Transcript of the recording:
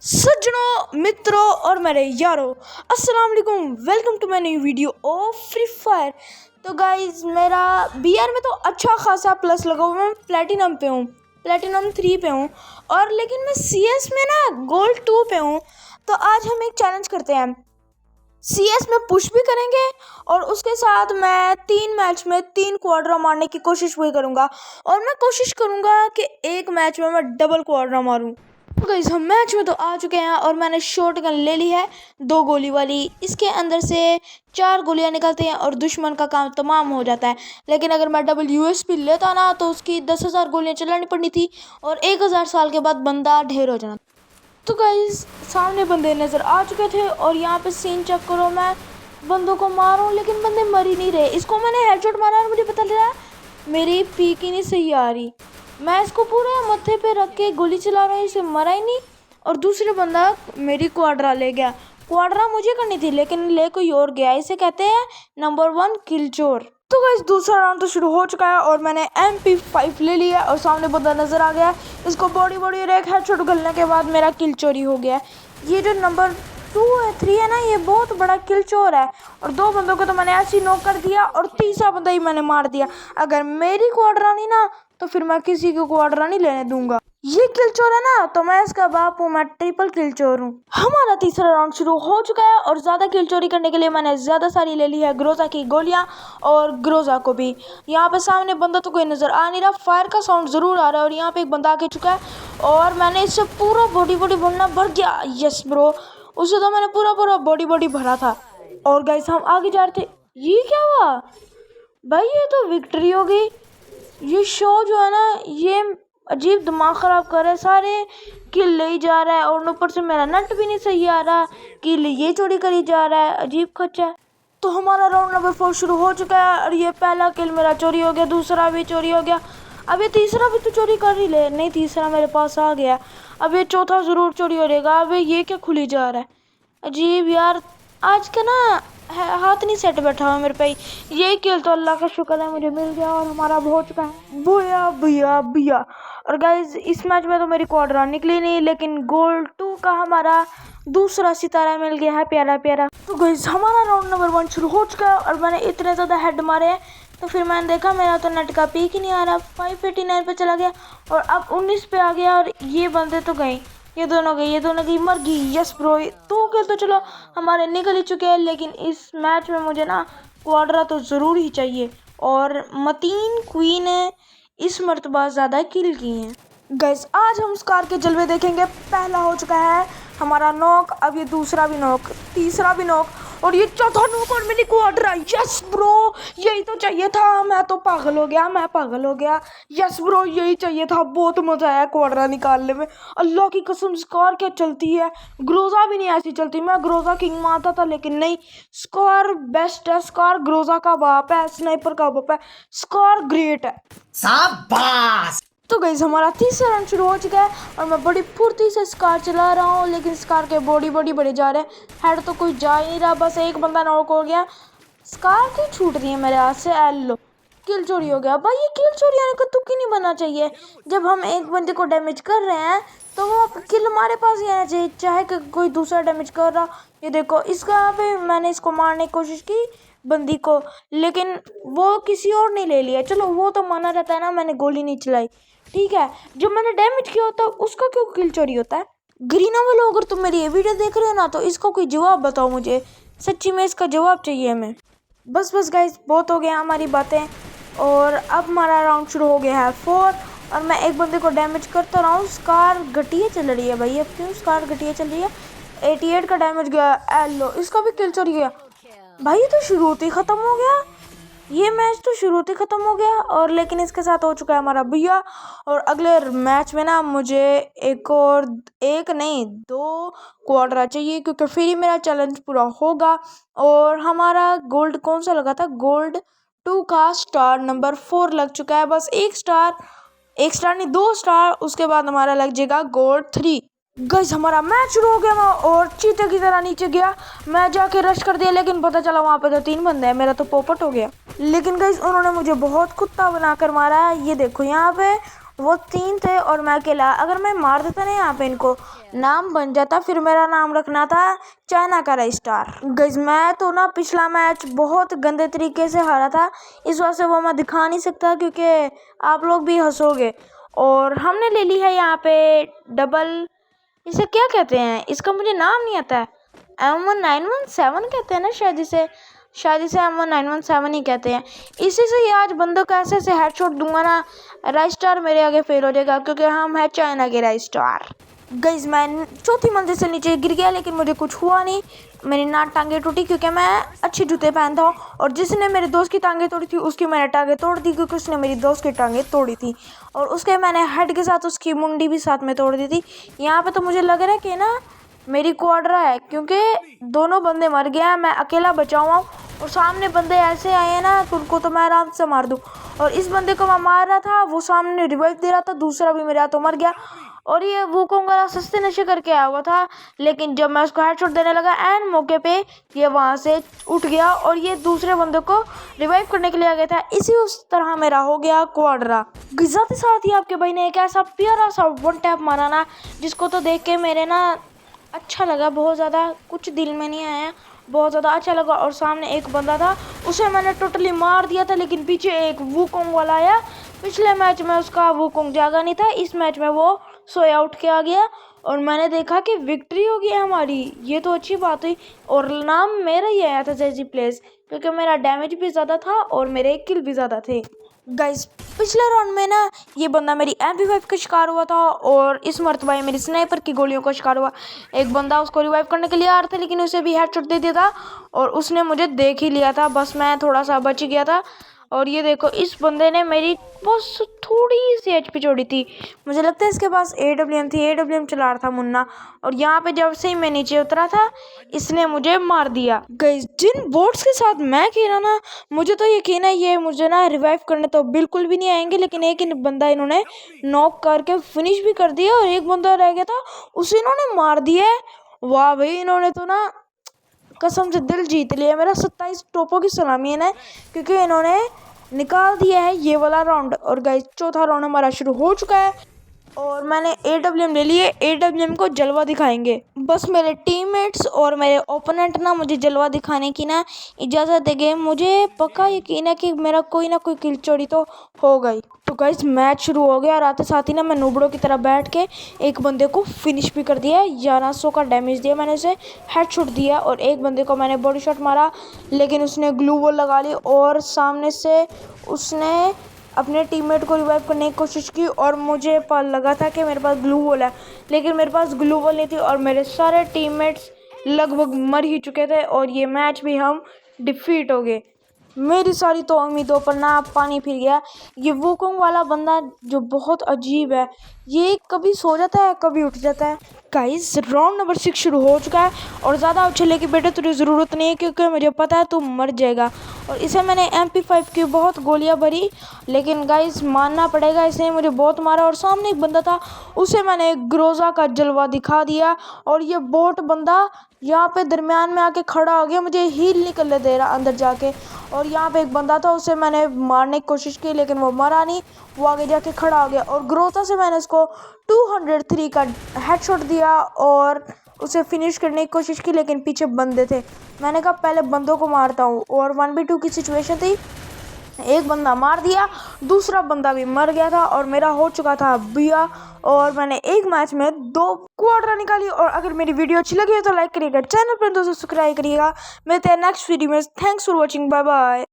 सज्जनों, मित्रों और मेरे यारों, अस्सलाम वालेकुम। Welcome to my new video of free fire. तो गाइज, मेरा बीआर में तो अच्छा खासा प्लस लगा हुआ है। मैं प्लेटिनम पे हूँ, प्लेटिनम 3 पे हूँ, और लेकिन मैं सीएस में ना गोल्ड 2 पे हूँ। तो आज हम एक चैलेंज करते हैं, सीएस में पुश भी करेंगे और उसके साथ मैं 3 मैच में 3 क्वाड्रा मारने की कोशिश भी करूँगा। और मैं कोशिश करूँगा कि एक मैच में मैं डबल क्वाड्रा मारूँ। तो गाइस, हम मैच में तो आ चुके हैं और मैंने शॉटगन ले ली है 2 गोली वाली। इसके अंदर से 4 गोलियां निकलती हैं और दुश्मन का काम तमाम हो जाता है। लेकिन अगर मैं डबल यूएसपी लेता ना तो उसकी 10,000 गोलियां चलानी पड़नी थी और 1000 साल के बाद बंदा ढेर हो जाना। तो गाइस, सामने बंदे नज़र आ चुके थे और यहाँ पे सीन चेक करो। मैं बंदों को मारूं लेकिन बंदे मर ही नहीं रहे। इसको मैंने हेडशॉट मारा और मुझे पता चला मेरी पीक ही नहीं सही आ रही। मैं इसको पूरा मत्थे पे रख के गोली चला रहा हूँ, इसे मरा ही नहीं। और दूसरे बंदा मेरी क्वाड्रा ले गया। क्वाड्रा मुझे करनी थी लेकिन ले कोई और गया। इसे कहते हैं नंबर 1 किल चोर। तो गाइस, दूसरा राउंड तो शुरू हो चुका है और मैंने MP5 ले लिया और सामने बंदा नजर आ गया। इसको बॉडी और एक हेडशॉट उगलने के बाद मेरा किल चोरी हो गया। ये जो नंबर 2 है 3 है ना, ये बहुत बड़ा किल चोर है। और 2 बंदों को तो मैंने ऐसे ही नॉक कर दिया और तीसरा बंदा ही मैंने मार दिया। अगर मेरी क्वाड्रा नहीं ना तो फिर मैं किसी को क्वाड्रा नहीं लेने दूंगा। ये किल चोर है ना तो मैं इसका बाप हूँ, मैं ट्रिपल किल चोर हूँ। हमारा तीसरा राउंड शुरू हो चुका है और ज्यादा किल चोरी करने के लिए मैंने ज्यादा सारी ले ली है ग्रोजा की गोलियां और ग्रोजा को भी। यहाँ पे सामने बंदा तो कोई नजर आ नहीं रहा, फायर का साउंड जरूर आ रहा है और यहाँ पे एक बंदा आके चुका है और मैंने इससे पूरा बॉडी भरना भर गया। यस ब्रो, उससे तो मैंने पूरा बॉडी भरा था। और गाइस, हम आगे जा रहे थे। ये क्या हुआ भाई? ये तो विक्ट्री हो गई। ये शो जो है ना, ये अजीब दिमाग ख़राब कर रहा है। सारे किल ले ही जा रहा है और ऊपर से मेरा नट भी नहीं सही आ रहा। किल ये चोरी करी जा रहा है, अजीब खच्चा। तो हमारा राउंड नंबर 4 शुरू हो चुका है और ये पहला किल मेरा चोरी हो गया, दूसरा भी चोरी हो गया। अब ये तीसरा भी तो चोरी कर ही ले। नहीं, तीसरा मेरे पास आ गया। अब ये चौथा ज़रूर चोरी हो जाएगा। अब ये क्या खुली जा रहा है? अजीब यार, आज का ना हाथ नहीं सेट बैठा हुआ मेरे पे। ये किल तो अल्लाह का शुक्र है मुझे मिल गया और हमारा हो चुका है बुया बुया बुया। और गाइज, इस मैच में तो मेरी क्वाड्रा निकली नहीं लेकिन गोल्ड 2 का हमारा दूसरा सितारा मिल गया है, प्यारा प्यारा। तो गाइज, हमारा राउंड नंबर 1 शुरू हो चुका है और मैंने इतने ज़्यादा हेड मारे हैं तो फिर मैंने देखा मेरा तो नेट का पीक ही नहीं आ रहा। 589 पे चला गया और अब 19 पे आ गया। और ये बंदे तो गए, ये दोनों गई मर गई। यस ब्रो, 2 किल तो चलो हमारे निकल ही चुके हैं लेकिन इस मैच में मुझे ना क्वाड्रा तो ज़रूर ही चाहिए। और मतीन क्वीन ने इस मर्तबा ज़्यादा किल की हैं। गाइस, आज हम स्कार के जलवे देखेंगे। पहला हो चुका है हमारा नॉक, अब ये दूसरा भी नॉक, तीसरा भी नॉक और ये चौथा नॉक और मेरी क्वाड्रा। यस ब्रो, यही तो चाहिए था। मैं तो पागल हो गया। यस ब्रो, यही चाहिए था। बहुत मजा आया क्वाड्रा निकालने में। अल्लाह की कसम, स्कार क्या चलती है। ग्रोजा भी नहीं ऐसी चलती। मैं ग्रोजा किंग मारता था लेकिन नहीं, स्कार बेस्ट है। स्कार ग्रोजा का बाप है, स्नाइपर का बाप है। स्कार ग्रेट है, शाबाश। तो गाइस, हमारा तीसरा राउंड शुरू हो चुका है और मैं बड़ी फुर्ती से स्कार चला रहा हूँ लेकिन स्कार के बॉडी बड़े जा रहे हैं। हेड तो कोई जा ही नहीं रहा, बस एक बंदा नॉक हो गया। स्कार क्यों छूट रही है मेरे हाथ से? लो, किल चोरी हो गया। भाई, ये किल चोरी आने का तुक ही नहीं बनना चाहिए। जब हम एक बंदे को डैमेज कर रहे हैं तो वो किल हमारे पास ही आना चाहिए, चाहे कि कोई दूसरा डैमेज कर रहा। ये देखो, इसका यहाँ पे मैंने इसको मारने की कोशिश की बंदी को लेकिन वो किसी और ने ले लिया। चलो, वो तो माना रहता है ना, मैंने गोली नहीं चलाई, ठीक है। जब मैंने डैमेज किया होता है उसका क्यों किल चोरी होता है? ग्रीना वालों, अगर तुम मेरी ये वीडियो देख रहे हो ना तो इसका कोई जवाब बताओ मुझे। सच्ची में इसका जवाब चाहिए हमें। बस गाइस, बहुत हो गया हमारी बातें और अब हमारा राउंड शुरू हो गया है 4 और मैं एक बंदे को डैमेज करता रहा हूँ। स्कार घटिया चल रही है भाई। अब क्यों स्कार घटिया चल रही है? 88 का डैमेज गया। लो, इसका भी किल चोरी गया। भाई, ये तो शुरू ही खत्म हो गया। ये मैच तो शुरू ही खत्म हो गया और लेकिन इसके साथ हो चुका है हमारा भैया। और अगले मैच में ना मुझे एक नहीं 2 क्वाड्रा चाहिए क्योंकि फिर ही मेरा चैलेंज पूरा होगा। और हमारा गोल्ड कौन सा लगा था? गोल्ड 2 का स्टार नंबर 4 लग चुका है। बस एक स्टार नहीं 2 स्टार, उसके बाद हमारा लग जाएगा गोल्ड 3। गाइस, हमारा मैच शुरू हो गया और चीते की तरह नीचे गया। मैं जाके रश कर दिया लेकिन पता चला वहाँ पे तो 3 बंदे हैं। मेरा तो पोपट हो गया। लेकिन गाइस, उन्होंने मुझे बहुत कुत्ता बनाकर मारा है। ये देखो यहाँ पे वो 3 थे और मैं अकेला। अगर मैं मार देता ना यहाँ पे इनको, नाम बन जाता। फिर मेरा नाम रखना था चाइना का रजिस्ट्रार। गाइस मैं तो ना पिछला मैच बहुत गंदे तरीके से हारा था, इस वजह से वो मैं दिखा नहीं सकता क्योंकि आप लोग भी हंसोगे। और हमने ले ली है यहाँ पे डबल, इसे क्या कहते हैं, इसका मुझे नाम नहीं आता है। M1917 कहते हैं ना शायद इसे M1917 ही कहते हैं। इसी से ये आज बंदों को ऐसे ऐसे हेडशॉट दूंगा ना, रजिस्ट्रार मेरे आगे फेल हो जाएगा क्योंकि हम है चाइना के रजिस्ट्रार। गाइस मैं चौथी मंजिल से नीचे गिर गया लेकिन मुझे कुछ हुआ नहीं। मेरी ना टांगे टूटी क्योंकि मैं अच्छे जूते पहनता हूँ, और जिसने मेरे दोस्त की टांगे तोड़ी थी उसकी मैंने टांगे तोड़ दी क्योंकि उसने मेरी दोस्त की टांगे तोड़ी थी, और उसके मैंने हेड के साथ उसकी मुंडी भी साथ में तोड़ दी थी। यहाँ पे तो मुझे लग रहा है कि ना मेरी क्वाड्रा है क्योंकि दोनों बंदे मर गए हैं, मैं अकेला बचा हुआ हूँ। और सामने बंदे ऐसे आए हैं ना तो उनको तो मैं आराम से मार दूँ। और इस बंदे को मैं मार रहा था, वो सामने रिवाइव दे रहा था, दूसरा भी मेरे हाथों मर गया। और ये वूकोंग वाला सस्ते नशे करके आया हुआ था, लेकिन जब मैं उसको हेडशॉट देने लगा एंड मौके पे ये वहाँ से उठ गया और ये दूसरे बंदे को रिवाइव करने के लिए आ गया था। इसी उस तरह मेरा हो गया क्वाड्रा। साथ ही साथ ही आपके भाई ने एक ऐसा प्यारा सा वन टैप मारा ना, जिसको तो देख के मेरे ना अच्छा लगा बहुत ज़्यादा, कुछ दिल में नहीं आया, बहुत ज़्यादा अच्छा लगा। और सामने एक बंदा था, उसे मैंने टोटली मार दिया था, लेकिन पीछे एक वूकोंग वाला आया। पिछले मैच में उसका वूकोंग जागा नहीं था, इस मैच में वो सोया उठ के आ गया और मैंने देखा कि विक्ट्री हो गई हमारी। ये तो अच्छी बात हुई, और नाम मेरा ही आया था जैजी प्लेस क्योंकि मेरा डैमेज भी ज़्यादा था और मेरे किल भी ज़्यादा थे। गाइस पिछले राउंड में ना ये बंदा मेरी MP5 का शिकार हुआ था और इस मरतबा ये मेरी स्नाइपर की गोलियों का शिकार हुआ। एक बंदा उसको रिवाइव करने के लिए आ रहा था लेकिन उसे भी हेडशॉट दे दिया था और उसने मुझे देख ही लिया था, बस मैं थोड़ा सा बच गया था। और ये देखो इस बंदे ने मेरी बस थोड़ी सी HP छोड़ी थी, मुझे लगता है इसके पास AWM थी, AWM चला रहा था मुन्ना। और यहाँ पे जब से ही मैं नीचे उतरा था इसने मुझे मार दिया। गाइस जिन बोट्स के साथ मैं खेला ना, मुझे तो यकीन है ये मुझे ना रिवाइव करने तो बिल्कुल भी नहीं आएंगे, लेकिन एक बंदा इन्होंने नॉक करके फिनिश भी कर दिया और एक बंदा रह गया था उसे इन्होंने मार दिया। वाह भाई, इन्होंने तो ना कसम से दिल जीत लिया मेरा। 27 टोपों की सलामी है ना, क्योंकि इन्होंने निकाल दिया है ये वाला राउंड। और गाइस चौथा राउंड हमारा शुरू हो चुका है और मैंने AWM ले लिए, AWM को जलवा दिखाएंगे। बस मेरे टीममेट्स और मेरे ओपोनेंट ना मुझे जलवा दिखाने की ना इजाज़त देंगे, मुझे पक्का यकीन है कि मेरा कोई ना कोई किल चोरी तो हो गई। तो गाइस मैच शुरू हो गया और आते साथ ही ना मैं नूबड़ों की तरह बैठ के एक बंदे को फिनिश भी कर दिया। 1100 का डैमेज दिया मैंने उसे, हेडशॉट दिया। और एक बंदे को मैंने बॉडी शॉट मारा लेकिन उसने ग्लू वॉल लगा ली और सामने से उसने अपने टीममेट को रिवाइव करने की कोशिश की और मुझे लगा था कि मेरे पास ग्लू वॉल है, लेकिन मेरे पास ग्लू वॉल नहीं थी और मेरे सारे टीममेट्स लगभग मर ही चुके थे और ये मैच भी हम डिफीट हो गए। मेरी सारी तो उम्मीदों पर ना पानी फिर गया। ये वूकोंग वाला बंदा जो बहुत अजीब है, ये कभी सो जाता है कभी उठ जाता है। गाइस राउंड नंबर 6 शुरू हो चुका है और ज़्यादा उछलने की बेटे तुझे ज़रूरत नहीं है क्योंकि मुझे पता है तू मर जाएगा। और इसे मैंने MP5 की बहुत गोलियां भरी, लेकिन गाइस मानना पड़ेगा इसने मुझे बहुत मारा। और सामने एक बंदा था, उसे मैंने ग्रोजा का जलवा दिखा दिया और ये बोट बंदा यहाँ पे दरमियान में आके खड़ा हो गया, मुझे हील निकलने दे रहा अंदर जाके। और यहाँ पे एक बंदा था, उसे मैंने मारने की कोशिश की लेकिन वो मरा नहीं, वो आगे जाके खड़ा हो गया। और ग्रोजा से मैंने उसको 203 का हेडशॉट दिया और उसे फिनिश करने की कोशिश की, लेकिन पीछे बंदे थे। मैंने कहा पहले बंदों को मारता हूँ और 1v2 की सिचुएशन थी, एक बंदा मार दिया, दूसरा बंदा भी मर गया था और मेरा हो चुका था बिया। और मैंने एक मैच में 2 क्वाड्रा निकाली। और अगर मेरी वीडियो अच्छी लगी है तो लाइक करिएगा, चैनल पर दोस्तों सब्सक्राइब करिएगा। मिलते हैं नेक्स्ट वीडियो में। Thanks for watching, bye bye.